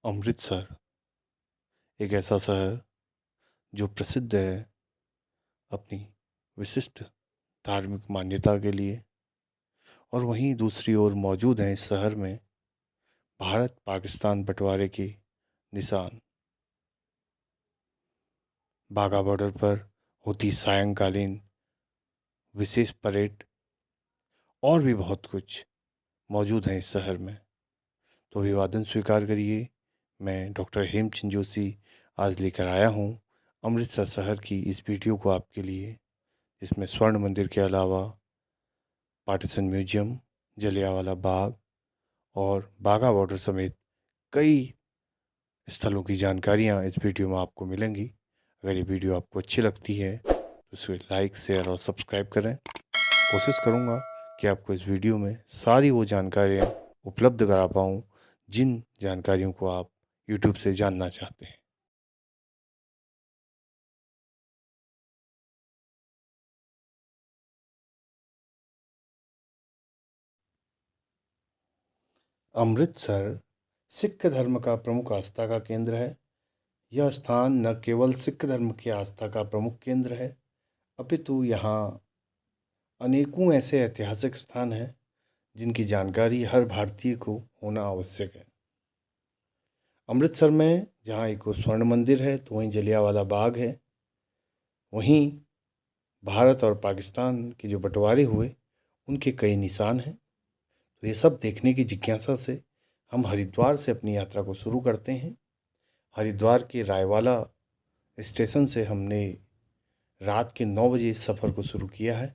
अमृतसर एक ऐसा शहर जो प्रसिद्ध है अपनी विशिष्ट धार्मिक मान्यता के लिए। और वहीं दूसरी ओर मौजूद हैं इस शहर में भारत पाकिस्तान बंटवारे के निशान। बाघा बॉर्डर पर होती सायंकालीन विशेष परेड और भी बहुत कुछ मौजूद है इस शहर में। तो अभिवादन स्वीकार करिए, मैं डॉक्टर हेमचंद जोशी आज लेकर आया हूँ अमृतसर शहर की इस वीडियो को आपके लिए, जिसमें स्वर्ण मंदिर के अलावा पार्टीशन म्यूजियम, जलियांवाला बाग और बाघा बॉर्डर समेत कई स्थलों की जानकारियाँ इस वीडियो में आपको मिलेंगी। अगर ये वीडियो आपको अच्छी लगती है तो इसे लाइक, शेयर और सब्सक्राइब करें। कोशिश करूँगा कि आपको इस वीडियो में सारी वो जानकारियाँ उपलब्ध करा पाऊँ जिन जानकारियों को आप यूट्यूब से जानना चाहते हैं। अमृतसर सिख धर्म का प्रमुख आस्था का केंद्र है। यह स्थान न केवल सिख धर्म की आस्था का प्रमुख केंद्र है, अपितु यहाँ अनेकों ऐसे ऐतिहासिक स्थान हैं जिनकी जानकारी हर भारतीय को होना आवश्यक है। अमृतसर में जहाँ एक स्वर्ण मंदिर है तो वहीं जलियांवाला बाग है। वहीं भारत और पाकिस्तान के जो बंटवारे हुए उनके कई निशान हैं। तो ये सब देखने की जिज्ञासा से हम हरिद्वार से अपनी यात्रा को शुरू करते हैं। हरिद्वार के रायवाला स्टेशन से हमने रात के 9 बजे इस सफ़र को शुरू किया है।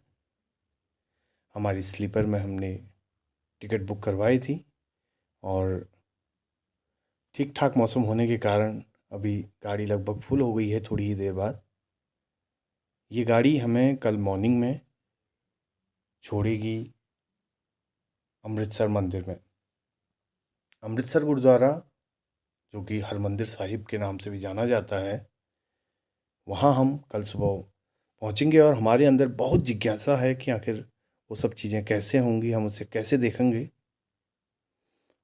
हमारी स्लीपर में हमने टिकट बुक करवाई थी और ठीक ठाक मौसम होने के कारण अभी गाड़ी लगभग फुल हो गई है थोड़ी ही देर बाद। ये गाड़ी हमें कल मॉर्निंग में छोड़ेगी अमृतसर मंदिर में। अमृतसर गुरुद्वारा, जो कि हरमंदिर साहिब के नाम से भी जाना जाता है, वहाँ हम कल सुबह पहुँचेंगे और हमारे अंदर बहुत जिज्ञासा है कि आखिर वो सब चीज़ें कैसे होंगी, हम उसे कैसे देखेंगे।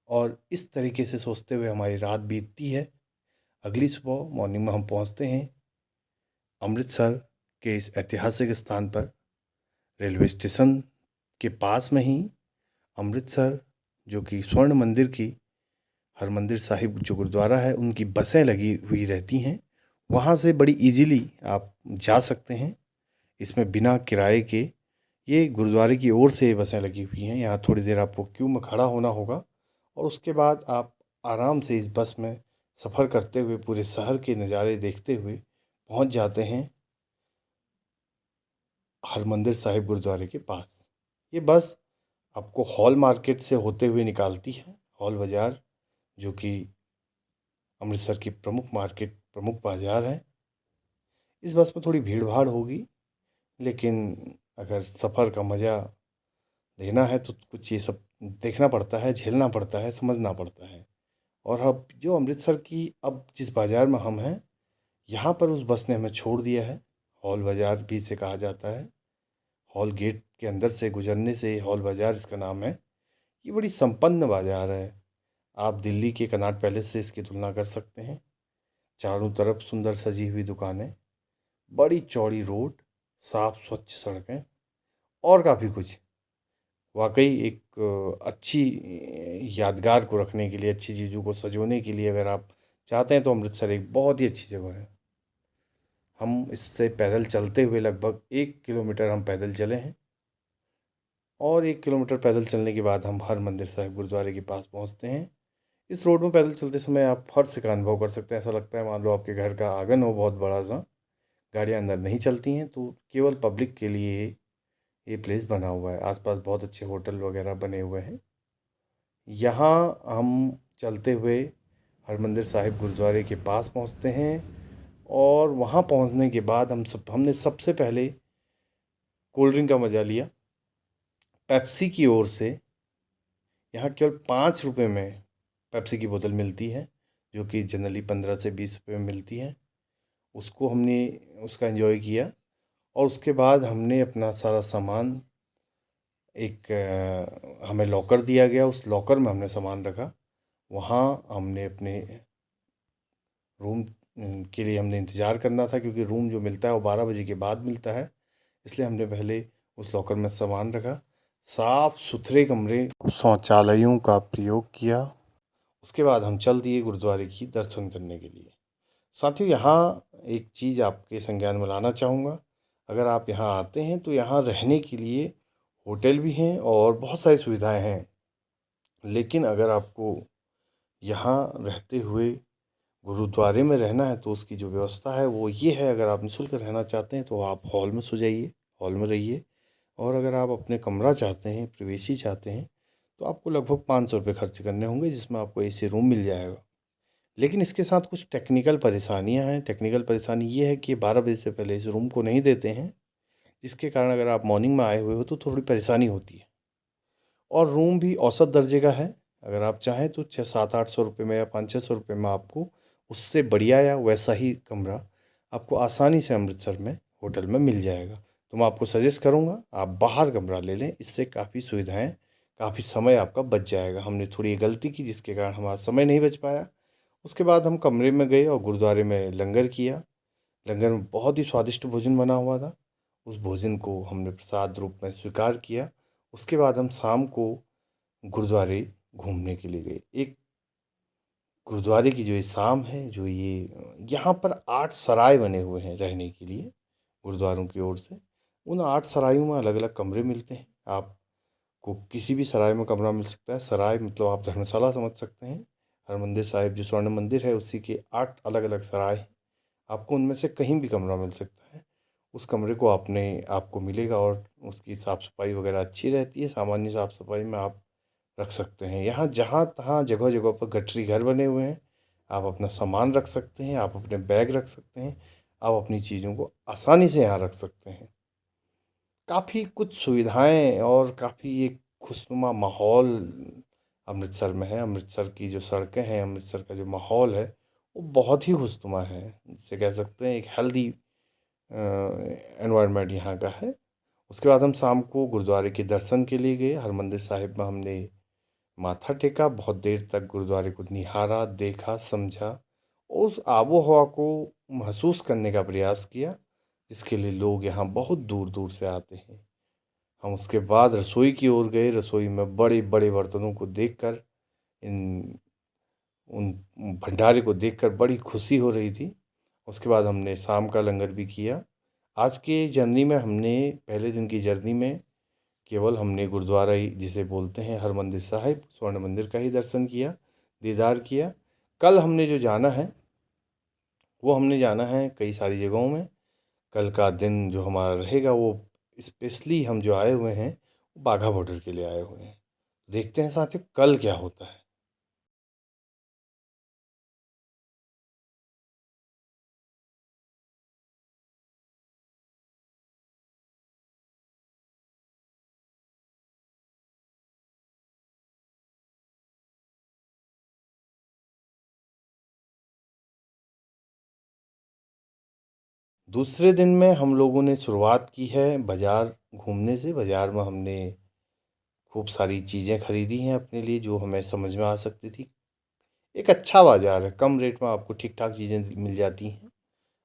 और इस तरीके से सोचते हुए हमारी रात बीतती है। अगली सुबह मॉर्निंग में हम पहुँचते हैं अमृतसर के इस ऐतिहासिक स्थान पर। रेलवे स्टेशन के पास में ही अमृतसर, जो कि स्वर्ण मंदिर की हरमंदिर साहिब जो गुरुद्वारा है, उनकी बसें लगी हुई रहती हैं। वहाँ से बड़ी इजीली आप जा सकते हैं। इसमें बिना किराए के ये गुरुद्वारे की ओर से बसें लगी हुई हैं। यहाँ थोड़ी देर आपको क्यू में खड़ा होना होगा और उसके बाद आप आराम से इस बस में सफ़र करते हुए पूरे शहर के नज़ारे देखते हुए पहुँच जाते हैं हरमंदिर साहिब गुरुद्वारे के पास। ये बस आपको हॉल मार्केट से होते हुए निकालती है। हॉल बाज़ार, जो कि अमृतसर की प्रमुख बाज़ार है। इस बस में थोड़ी भीड़ भाड़ होगी, लेकिन अगर सफ़र का मज़ा लेना है तो कुछ ये सब देखना पड़ता है, झेलना पड़ता है, समझना पड़ता है। और अब जो अमृतसर की अब जिस बाज़ार में हम हैं, यहाँ पर उस बस ने हमें छोड़ दिया है। हॉल बाज़ार भी इसे कहा जाता है। हॉल गेट के अंदर से गुजरने से हॉल बाज़ार इसका नाम है। ये बड़ी संपन्न बाज़ार है। आप दिल्ली के कनॉट पैलेस से इसकी तुलना कर सकते हैं। चारों तरफ सुंदर सजी हुई दुकानें, बड़ी चौड़ी रोड, साफ स्वच्छ सड़कें और काफ़ी कुछ। वाकई एक अच्छी यादगार को रखने के लिए, अच्छी चीज़ों को सजोने के लिए अगर आप चाहते हैं तो अमृतसर एक बहुत ही अच्छी जगह है। हम इससे पैदल चलते हुए लगभग 1 किलोमीटर हम पैदल चले हैं और 1 किलोमीटर पैदल चलने के बाद हम हरमंदिर साहिब गुरुद्वारे के पास पहुंचते हैं। इस रोड में पैदल चलते समय आप हर्ष का अनुभव कर सकते हैं। ऐसा लगता है मान लो आपके घर का आंगन हो बहुत बड़ा सा। गाड़ियाँ अंदर नहीं चलती हैं, तो केवल पब्लिक के लिए ये प्लेस बना हुआ है। आसपास बहुत अच्छे होटल वगैरह बने हुए हैं। यहाँ हम चलते हुए हरमंदिर साहिब गुरुद्वारे के पास पहुँचते हैं और वहाँ पहुँचने के बाद हमने सबसे पहले कोल्ड ड्रिंक का मज़ा लिया। पेप्सी की ओर से यहाँ केवल 5 रुपये में पेप्सी की बोतल मिलती है, जो कि जनरली 15 से 20 रुपये में मिलती है। उसको हमने उसका एंजॉय किया और उसके बाद हमने अपना सारा सामान एक हमें लॉकर दिया गया, उस लॉकर में हमने सामान रखा। वहाँ हमने अपने रूम के लिए हमने इंतज़ार करना था, क्योंकि रूम जो मिलता है वो 12 बजे के बाद मिलता है। इसलिए हमने पहले उस लॉकर में सामान रखा, साफ़ सुथरे कमरे, शौचालयों का प्रयोग किया। उसके बाद हम चल दिए गुरुद्वारे की दर्शन करने के लिए। साथियों, यहाँ एक चीज़ आपके संज्ञान में लाना चाहूँगा। अगर आप यहाँ आते हैं तो यहाँ रहने के लिए होटल भी हैं और बहुत सारी सुविधाएं हैं। लेकिन अगर आपको यहाँ रहते हुए गुरुद्वारे में रहना है तो उसकी जो व्यवस्था है वो ये है, अगर आप निःशुल्क रहना चाहते हैं तो आप हॉल में सो जाइए, हॉल में रहिए। और अगर आप अपने कमरा चाहते हैं, प्रिवेसी चाहते हैं, तो आपको लगभग 500 रुपये खर्च करने होंगे, जिसमें आपको एसी रूम मिल जाएगा। लेकिन इसके साथ कुछ टेक्निकल परेशानियां हैं। टेक्निकल परेशानी ये है कि 12 बजे से पहले इस रूम को नहीं देते हैं, जिसके कारण अगर आप मॉर्निंग में आए हुए हो तो थोड़ी परेशानी होती है। और रूम भी औसत दर्जे का है। अगर आप चाहें तो 600-700-800 रुपये में या 500-600 रुपये में आपको उससे बढ़िया या वैसा ही कमरा आपको आसानी से अमृतसर में होटल में मिल जाएगा। तो मैं आपको सजेस्ट करूँगा आप बाहर कमरा ले लें, इससे काफ़ी सुविधाएं, काफ़ी समय आपका बच जाएगा। हमने थोड़ी गलती की जिसके कारण हमारा समय नहीं बच पाया। उसके बाद हम कमरे में गए और गुरुद्वारे में लंगर किया। लंगर में बहुत ही स्वादिष्ट भोजन बना हुआ था। उस भोजन को हमने प्रसाद रूप में स्वीकार किया। उसके बाद हम शाम को गुरुद्वारे घूमने के लिए गए। एक गुरुद्वारे की जो ये शाम है, जो ये यहाँ पर 8 सराय बने हुए हैं रहने के लिए गुरुद्वारों की ओर से। उन 8 सरायों में अलग अलग कमरे मिलते हैं। आपको किसी भी सराय में कमरा मिल सकता है। सराय मतलब आप धर्मशाला समझ सकते हैं। हरमंदिर साहिब जो स्वर्ण मंदिर है उसी के 8 अलग अलग सराय हैं। आपको उनमें से कहीं भी कमरा मिल सकता है। उस कमरे को आपको मिलेगा और उसकी साफ़ सफाई वगैरह अच्छी रहती है। सामान्य साफ़ सफाई में आप रख सकते हैं। यहाँ जहाँ तहाँ जगह जगह पर गठरी घर बने हुए हैं। आप अपना सामान रख सकते हैं, आप अपने बैग रख सकते हैं, आप अपनी चीज़ों को आसानी से यहाँ रख सकते हैं। काफ़ी कुछ सुविधाएं और काफ़ी एक खुशनुमा माहौल अमृतसर में है। अमृतसर की जो सड़कें हैं, अमृतसर का जो माहौल है वो बहुत ही खुशनुमा है। जिसे कह सकते हैं एक हेल्दी एनवायरनमेंट यहाँ का है। उसके बाद हम शाम को गुरुद्वारे के दर्शन के लिए गए। हरमंदिर साहिब में हमने माथा टेका, बहुत देर तक गुरुद्वारे को निहारा, देखा, समझा, उस आबो हवा को महसूस करने का प्रयास किया, जिसके लिए लोग यहाँ बहुत दूर दूर से आते हैं। हम उसके बाद रसोई की ओर गए। रसोई में बड़े बड़े बर्तनों को देखकर, इन उन भंडारे को देखकर बड़ी खुशी हो रही थी। उसके बाद हमने शाम का लंगर भी किया। आज के जर्नी में हमने, पहले दिन की जर्नी में, केवल हमने गुरुद्वारा ही जिसे बोलते हैं हरमंदिर साहिब स्वर्ण मंदिर का ही दर्शन किया, दीदार किया। कल हमने जो जाना है वो हमने जाना है कई सारी जगहों में। कल का दिन जो हमारा रहेगा वो स्पेशली हम जो आए हुए हैं वो बाघा बॉर्डर के लिए आए हुए हैं। देखते हैं साथियों कल क्या होता है। दूसरे दिन में हम लोगों ने शुरुआत की है बाज़ार घूमने से। बाज़ार में हमने खूब सारी चीज़ें खरीदी हैं अपने लिए जो हमें समझ में आ सकती थी। एक अच्छा बाज़ार है, कम रेट में आपको ठीक ठाक चीज़ें मिल जाती हैं।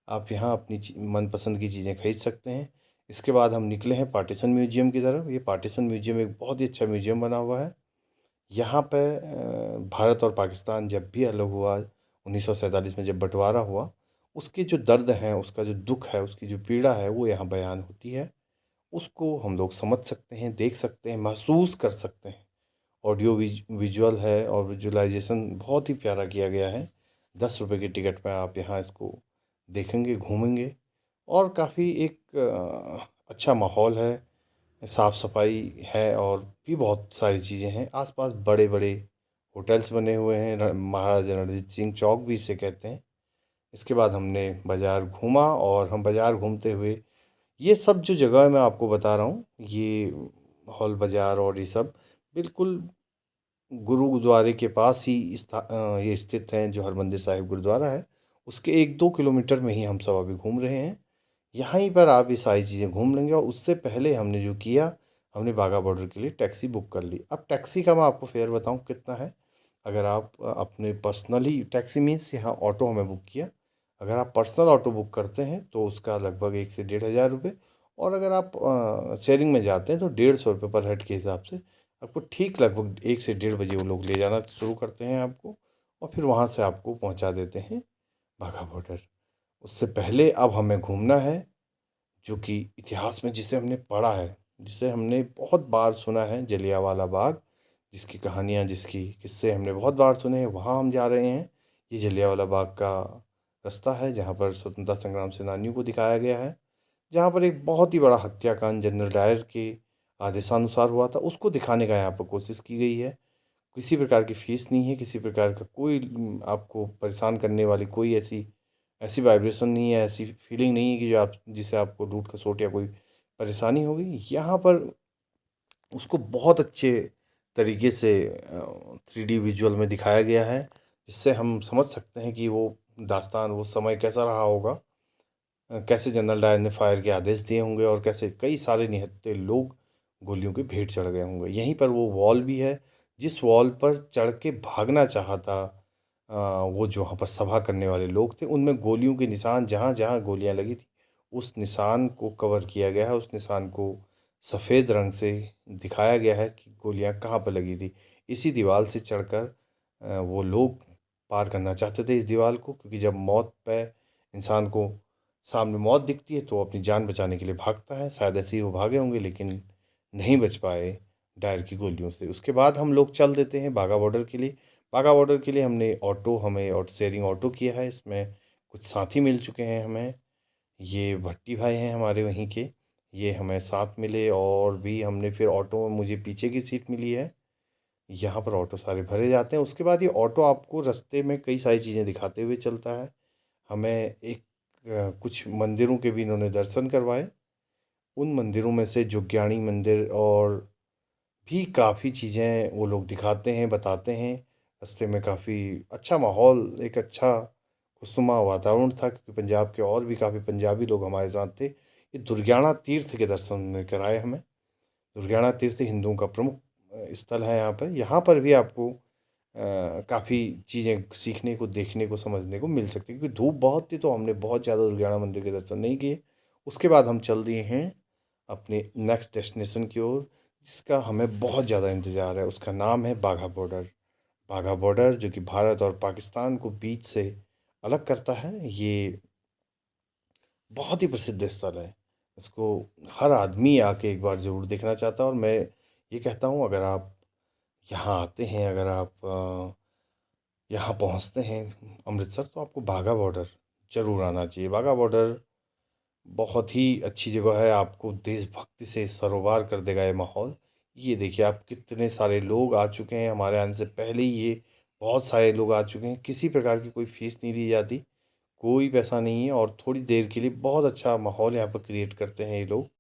आप यहाँ अपनी मनपसंद की चीज़ें खरीद सकते हैं। इसके बाद हम निकले हैं पार्टीशन म्यूजियम की तरफ। ये पार्टीशन म्यूजियम एक बहुत ही अच्छा म्यूजियम बना हुआ है। यहाँ पे भारत और पाकिस्तान जब भी अलग हुआ, 1947 में जब बंटवारा हुआ, उसके जो दर्द हैं, उसका जो दुख है, उसकी जो पीड़ा है वो यहाँ बयान होती है। उसको हम लोग समझ सकते हैं, देख सकते हैं, महसूस कर सकते हैं। ऑडियो विजुअल है और विजुअलाइजेशन बहुत ही प्यारा किया गया है। 10 रुपये की टिकट में आप यहाँ इसको देखेंगे, घूमेंगे। और काफ़ी एक अच्छा माहौल है, साफ़ सफाई है और भी बहुत सारी चीज़ें हैं। आसपास बड़े बड़े होटल्स बने हुए हैं। महाराजा रणजीत सिंह चौक भी इसे कहते हैं। इसके बाद हमने बाज़ार घूमा और हम बाज़ार घूमते हुए, ये सब जो जगह मैं आपको बता रहा हूँ, ये हॉल बाज़ार और ये सब बिल्कुल गुरुद्वारे के पास ही ये स्थित हैं। जो हरमंदिर साहिब गुरुद्वारा है उसके 1-2 किलोमीटर में ही हम सब अभी घूम रहे हैं। यहीं पर आप ये सारी चीज़ें घूम लेंगे। और उससे पहले हमने जो किया, हमने बाघा बॉर्डर के लिए टैक्सी बुक कर ली। अब टैक्सी का मैं आपको फेयर बताऊं कितना है। अगर आप अपने पर्सनली टैक्सी मीन्स यहाँ ऑटो हमें बुक किया, अगर आप पर्सनल ऑटो बुक करते हैं तो उसका लगभग 1 से 1,500 रुपये, और अगर आप शेयरिंग में जाते हैं तो 150 रुपये पर हेड के हिसाब से आपको ठीक लगभग 1 से 1:30 बजे वो लोग ले जाना शुरू करते हैं आपको, और फिर वहाँ से आपको पहुँचा देते हैं बाघा बॉर्डर। उससे पहले अब हमें घूमना है, जो कि इतिहास में जिसे हमने पढ़ा है, जिसे हमने बहुत बार सुना है, जलियांवाला बाग, जिसकी कहानियाँ, जिसकी किस्से हमने बहुत बार सुने हैं, वहाँ हम जा रहे हैं। ये जलियांवाला बाग का रास्ता है जहाँ पर स्वतंत्रता संग्राम सेनानियों को दिखाया गया है, जहाँ पर एक बहुत ही बड़ा हत्याकांड जनरल डायर के आदेशानुसार हुआ था, उसको दिखाने का यहाँ पर कोशिश की गई है। किसी प्रकार की फीस नहीं है, किसी प्रकार का कोई आपको परेशान करने वाली कोई ऐसी ऐसी वाइब्रेशन नहीं है, ऐसी फीलिंग नहीं है कि जो आप जिससे आपको लूट खसोट या कोई परेशानी होगी। यहाँ पर उसको बहुत अच्छे तरीके से 3D विजुअल में दिखाया गया है, जिससे हम समझ सकते हैं कि वो दास्तान, वो समय कैसा रहा होगा, कैसे जनरल डायर ने फायर के आदेश दिए होंगे, और कैसे कई सारे निहत्थे लोग गोलियों के भेंट चढ़ गए होंगे। यहीं पर वो वॉल भी है, जिस वॉल पर चढ़ के भागना चाहा था वो जो वहाँ पर सभा करने वाले लोग थे, उनमें गोलियों के निशान, जहाँ जहाँ गोलियाँ लगी थी उस निशान को कवर किया गया है, उस निशान को सफ़ेद रंग से दिखाया गया है कि गोलियाँ कहाँ पर लगी थी। इसी दीवार से चढ़कर वो लोग पार करना चाहते थे इस दीवार को, क्योंकि जब मौत पे इंसान को सामने मौत दिखती है तो वो अपनी जान बचाने के लिए भागता है। शायद ऐसे ही वो भागे होंगे, लेकिन नहीं बच पाए डायर की गोलियों से। उसके बाद हम लोग चल देते हैं बाघा बॉर्डर के लिए। बाघा बॉर्डर के लिए हमें ऑटो शेयरिंग ऑटो किया है। इसमें कुछ साथी मिल चुके हैं हमें, ये भट्टी भाई हैं हमारे वहीं के, ये हमें साथ मिले, और भी हमने फिर ऑटो में, मुझे पीछे की सीट मिली है। यहाँ पर ऑटो सारे भरे जाते हैं। उसके बाद ये ऑटो आपको रास्ते में कई सारी चीज़ें दिखाते हुए चलता है। हमें कुछ मंदिरों के भी इन्होंने दर्शन करवाए। उन मंदिरों में से जोग्याणी मंदिर और भी काफ़ी चीज़ें वो लोग दिखाते हैं, बताते हैं। रास्ते में काफ़ी अच्छा माहौल, एक अच्छा खुशनुमा वातावरण था, क्योंकि पंजाब के और भी काफ़ी पंजाबी लोग हमारे साथ थे। ये दुर्गियाना तीर्थ के दर्शन उन्होंने कराए हमें। दुर्गियाना तीर्थ हिंदुओं का प्रमुख स्थल है यहाँ पर। यहाँ पर भी आपको काफ़ी चीज़ें सीखने को, देखने को, समझने को मिल सकती है, क्योंकि धूप बहुत थी तो हमने बहुत ज़्यादा दुर्गियाना मंदिर के दर्शन नहीं किए। उसके बाद हम चल दिए हैं अपने नेक्स्ट डेस्टिनेशन की ओर, जिसका हमें बहुत ज़्यादा इंतज़ार है। उसका नाम है बाघा बॉर्डर। बाघा बॉर्डर, जो कि भारत और पाकिस्तान को बीच से अलग करता है। ये बहुत ही प्रसिद्ध स्थल है। इसको हर आदमी आके एक बार ज़रूर देखना चाहता है, और मैं ये कहता हूँ, अगर आप यहाँ आते हैं, अगर आप यहाँ पहुँचते हैं अमृतसर, तो आपको बाघा बॉर्डर ज़रूर आना चाहिए। बाघा बॉर्डर बहुत ही अच्छी जगह है, आपको देशभक्ति से सरोबार कर देगा ये माहौल। ये देखिए आप, कितने सारे लोग आ चुके हैं, हमारे आने से पहले ही ये बहुत सारे लोग आ चुके हैं। किसी प्रकार की कोई फीस नहीं ली जाती, कोई पैसा नहीं है, और थोड़ी देर के लिए बहुत अच्छा माहौल यहाँ पर क्रिएट करते हैं ये लोग।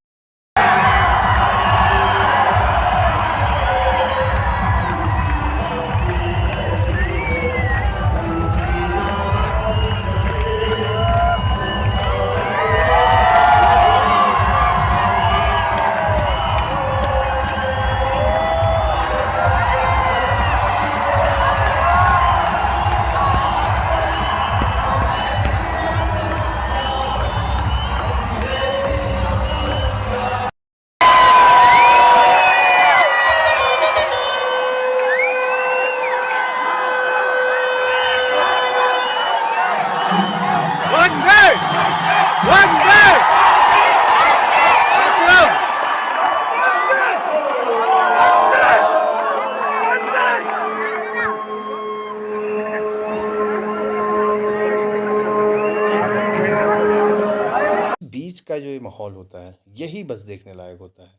बीच का जो ये माहौल होता है, यही बस देखने लायक होता है।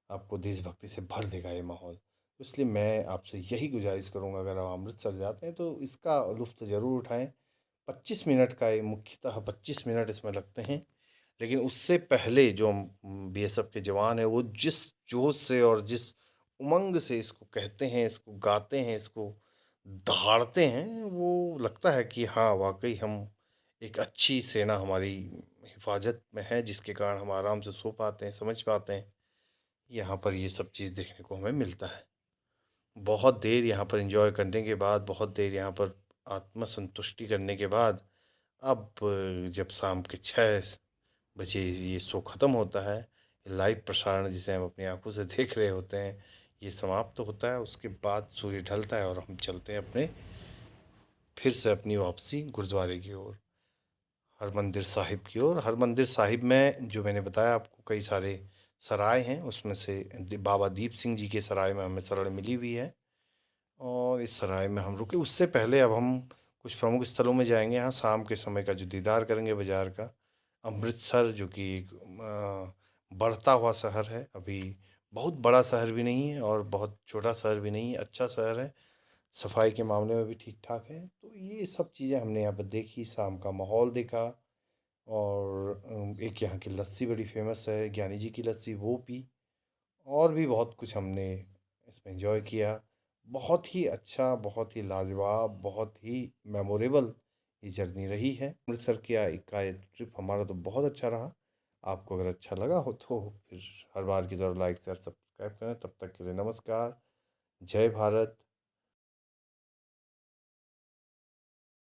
आपको देशभक्ति से भर देगा ये माहौल। इसलिए मैं आपसे यही गुजारिश करूँगा, अगर आप अमृतसर जाते हैं तो इसका लुत्फ़ ज़रूर उठाएँ। 25 मिनट का ये, मुख्यतः 25 मिनट इसमें लगते हैं। लेकिन उससे पहले जो बीएसएफ के जवान हैं, वो जिस जोश से और जिस उमंग से इसको कहते हैं, इसको गाते हैं, इसको दहाड़ते हैं, वो लगता है कि हाँ, वाक़ई हम एक अच्छी सेना हमारी हिफ़ाज़त में है, जिसके कारण हम आराम से सो पाते हैं, समझ पाते हैं। यहाँ पर ये सब चीज़ देखने को हमें मिलता है। बहुत देर यहाँ पर एंजॉय करने के बाद, बहुत देर यहाँ पर आत्मसंतुष्टि करने के बाद, अब जब शाम के 6 बजे ये शो ख़त्म होता है, लाइव प्रसारण जिसे हम अपनी आंखों से देख रहे होते हैं, ये समाप्त होता है। उसके बाद सूर्य ढलता है और हम चलते हैं अपने फिर से अपनी वापसी गुरुद्वारे की ओर, हरमंदिर साहिब की ओर। हरमंदिर साहिब में जो मैंने बताया आपको, कई सारे सराय हैं, उसमें से बाबा दीप सिंह जी के सराय में हमें शरण मिली हुई है और इस सराय में हम रुके। उससे पहले अब हम कुछ प्रमुख स्थलों में जाएंगे। यहाँ शाम के समय का जो दीदार करेंगे बाजार का। अमृतसर जो कि एक बढ़ता हुआ शहर है, अभी बहुत बड़ा शहर भी नहीं है और बहुत छोटा शहर भी नहीं है, अच्छा शहर है, सफाई के मामले में भी ठीक ठाक है। तो ये सब चीज़ें हमने यहाँ पर देखी, शाम का माहौल देखा और एक यहाँ की लस्सी बड़ी फेमस है, ज्ञानी जी की लस्सी, वो पी। और भी बहुत कुछ हमने इसमें एंजॉय किया। बहुत ही अच्छा, बहुत ही लाजवाब, बहुत ही मेमोरेबल ये जर्नी रही है। अमृतसर का ये ट्रिप हमारा तो बहुत अच्छा रहा। आपको अगर अच्छा लगा हो तो फिर हर बार की तरह लाइक शेयर सब्सक्राइब करें। तब तक के लिए नमस्कार। जय भारत।